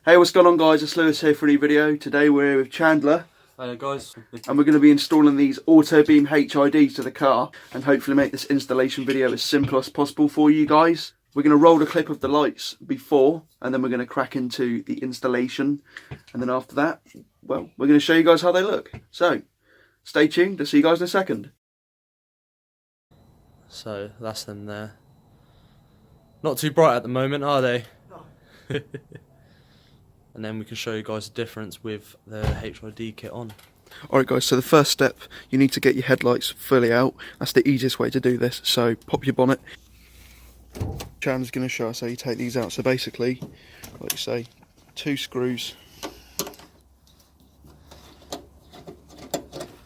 Hey, what's going on guys, it's Lewis here for a new video. Today we're with Chandler. Hi guys. And we're going to be installing these Autobeam HIDs to the car and hopefully make this installation video as simple as possible for you guys. We're going to roll a clip of the lights before and then we're going to crack into the installation, and then after that, well, we're going to show you guys how they look. So, stay tuned, I'll see you guys in a second. So that's them there. Not too bright at the moment, are they? No. And then we can show you guys the difference with the HID kit on. Alright guys, so the first step, you need to get your headlights fully out. That's the easiest way to do this. So pop your bonnet. Chandler's going to show us how you take these out. So basically, like you say, 2 screws.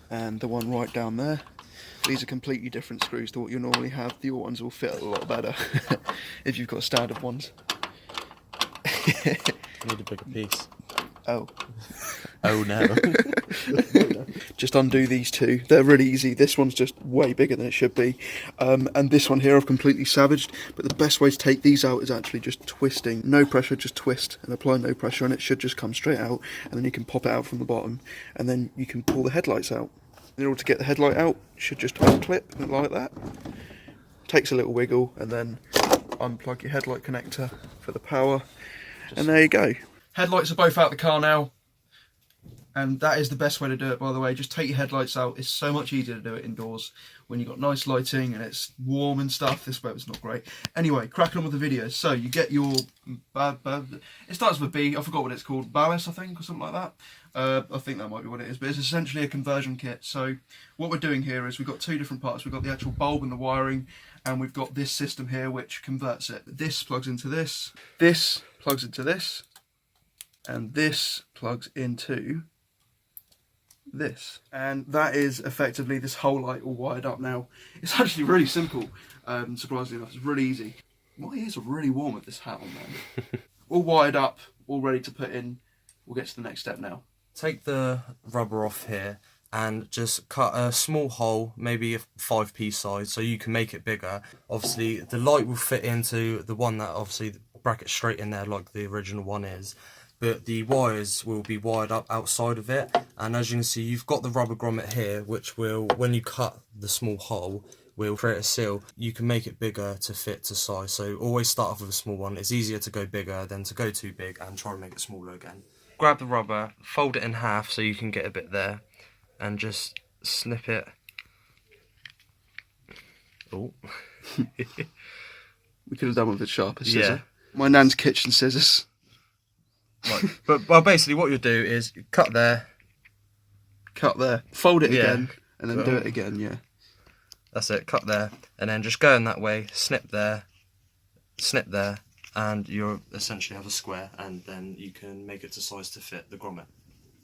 And the one right down there. These are completely different screws to what you normally have. The old ones will fit a lot better if you've got standard ones. Need a bigger piece. Oh. Oh no. Just undo these two. They're really easy. This one's just way bigger than it should be. And this one here I've completely savaged. But the best way to take these out is actually just twisting. No pressure, just twist and apply no pressure and it should just come straight out. And then you can pop it out from the bottom. And then you can pull the headlights out. In order to get the headlight out, you should just unclip like that. Takes a little wiggle and then unplug your headlight connector for the power. And there you go. Headlights are both out the car now. And that is the best way to do it, by the way. Just take your headlights out. It's so much easier to do it indoors when you've got nice lighting and it's warm and stuff. This weather's not great. Anyway, cracking on with the video. So you get your... it starts with a B. I forgot what it's called. Ballast, I think, or something like that. I think that might be what it is. But it's essentially a conversion kit. So what we're doing here is we've got 2 different parts. We've got the actual bulb and the wiring. And we've got this system here which converts it. This plugs into this. This plugs into this. And this plugs into this, and that is effectively this whole light all wired up now. It's actually really simple, surprisingly enough. It's really easy. My ears are really warm with this hat on, man. All wired up, all ready to put in. We'll get to the next step now. Take the rubber off here and just cut a small hole, maybe a 5p size, so you can make it bigger. Obviously the light will fit into the one that obviously brackets straight in there like the original one is. But the wires will be wired up outside of it, and as you can see you've got the rubber grommet here which will, when you cut the small hole, will create a seal. You can make it bigger to fit to size, so always start off with a small one. It's easier to go bigger than to go too big and try and make it smaller again. Grab the rubber, fold it in half so you can get a bit there, and just snip it. Oh. We could have done with a sharper scissor. Yeah. My nan's kitchen scissors. Right. But basically what you'll do is cut there, fold it again, and then do it again, yeah. That's it, cut there, and then just go in that way, snip there, and you'll essentially have a square, and then you can make it to size to fit the grommet.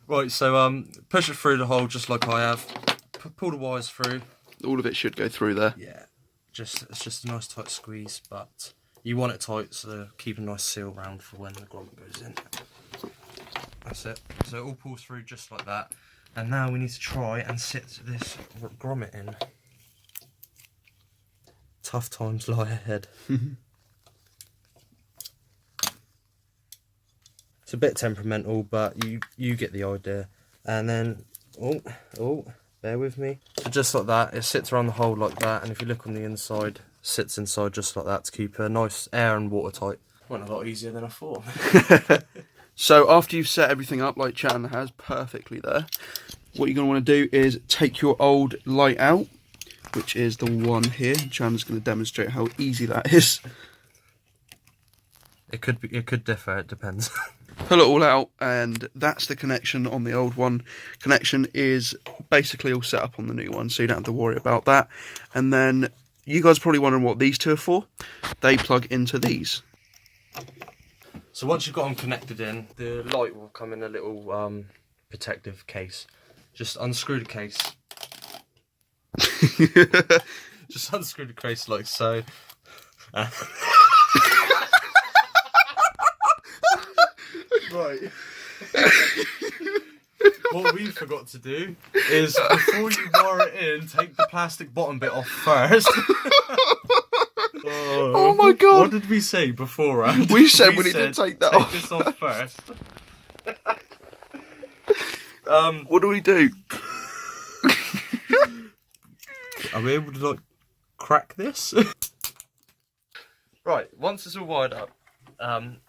Right, so push it through the hole just like I have, pull the wires through. All of it should go through there. Yeah, it's just a nice tight squeeze, but you want it tight, so keep a nice seal round for when the grommet goes in. That's it. So it all pulls through just like that. And now we need to try and sit this grommet in. Tough times lie ahead. It's a bit temperamental, but you get the idea. And then, oh, bear with me. So just like that, it sits around the hole like that. And if you look on the inside, sits inside just like that to keep a nice air and watertight. Went a lot easier than I thought. So after you've set everything up like Chandler has perfectly there, what you're going to want to do is take your old light out, which is the one here. Chandler's going to demonstrate how easy that is. It could differ, it depends. Pull it all out, and that's the connection on the old one. Connection is basically all set up on the new one, so you don't have to worry about that. And then you guys are probably wondering what these two are for. They plug into these. So once you've got them connected in, the light will come in a little protective case. Just unscrew the case. Just unscrew the case like so. Right. What we forgot to do is, before you wire it in, take the plastic bottom bit off first. Oh my god! What did we say beforehand? We said we need to take that off. Take this off first. What do we do? Are we able to like crack this? Right, once it's all wired up,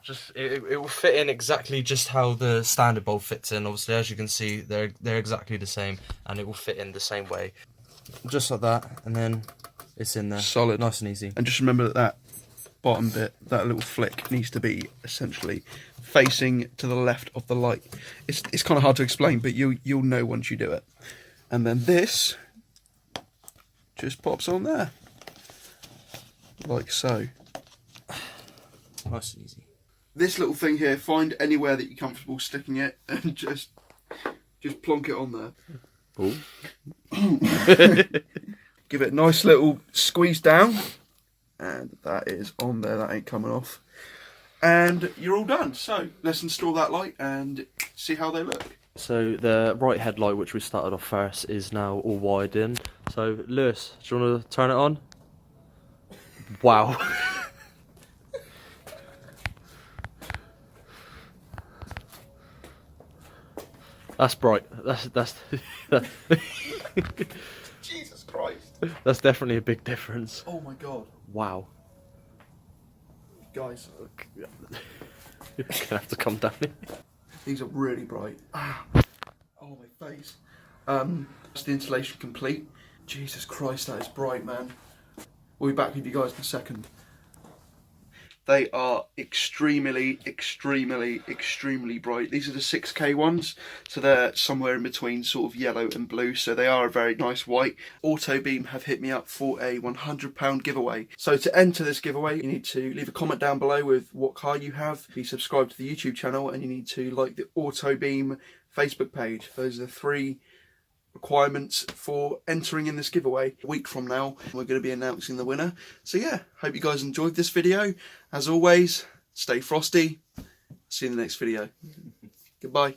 just it will fit in exactly just how the standard bulb fits in. Obviously, as you can see, they're exactly the same, and it will fit in the same way, just like that. And then it's in there, solid, nice and easy. And just remember that that bottom bit, that little flick, needs to be essentially facing to the left of the light. It's kind of hard to explain, but you'll know once you do it. And then this just pops on there, like so. Nice and easy. This little thing here, find anywhere that you're comfortable sticking it, and just plonk it on there. Give it a nice little squeeze down, and that is on there. That ain't coming off. And you're all done. So let's install that light and see how they look. So the right headlight, which we started off first, is now all wired in. So Lewis, do you want to turn it on? Wow. That's bright. That's Jesus Christ. That's definitely a big difference. Oh my god. Wow. Guys, You're gonna have to come down here. These are really bright. Oh my face. That's the installation complete. Jesus Christ, that is bright, man. We'll be back with you guys in a second. They are extremely bright. These are the 6K ones, so they're somewhere in between sort of yellow and blue, so they are a very nice white. Autobeam have hit me up for a £100 giveaway. So to enter this giveaway, you need to leave a comment down below with what car you have, be subscribed to the YouTube channel, and you need to like the Autobeam Facebook page. Those are the 3 requirements for entering in this giveaway. A week from now, we're going to be announcing the winner. So yeah, hope you guys enjoyed this video. As always, stay frosty. See you in the next video. Goodbye.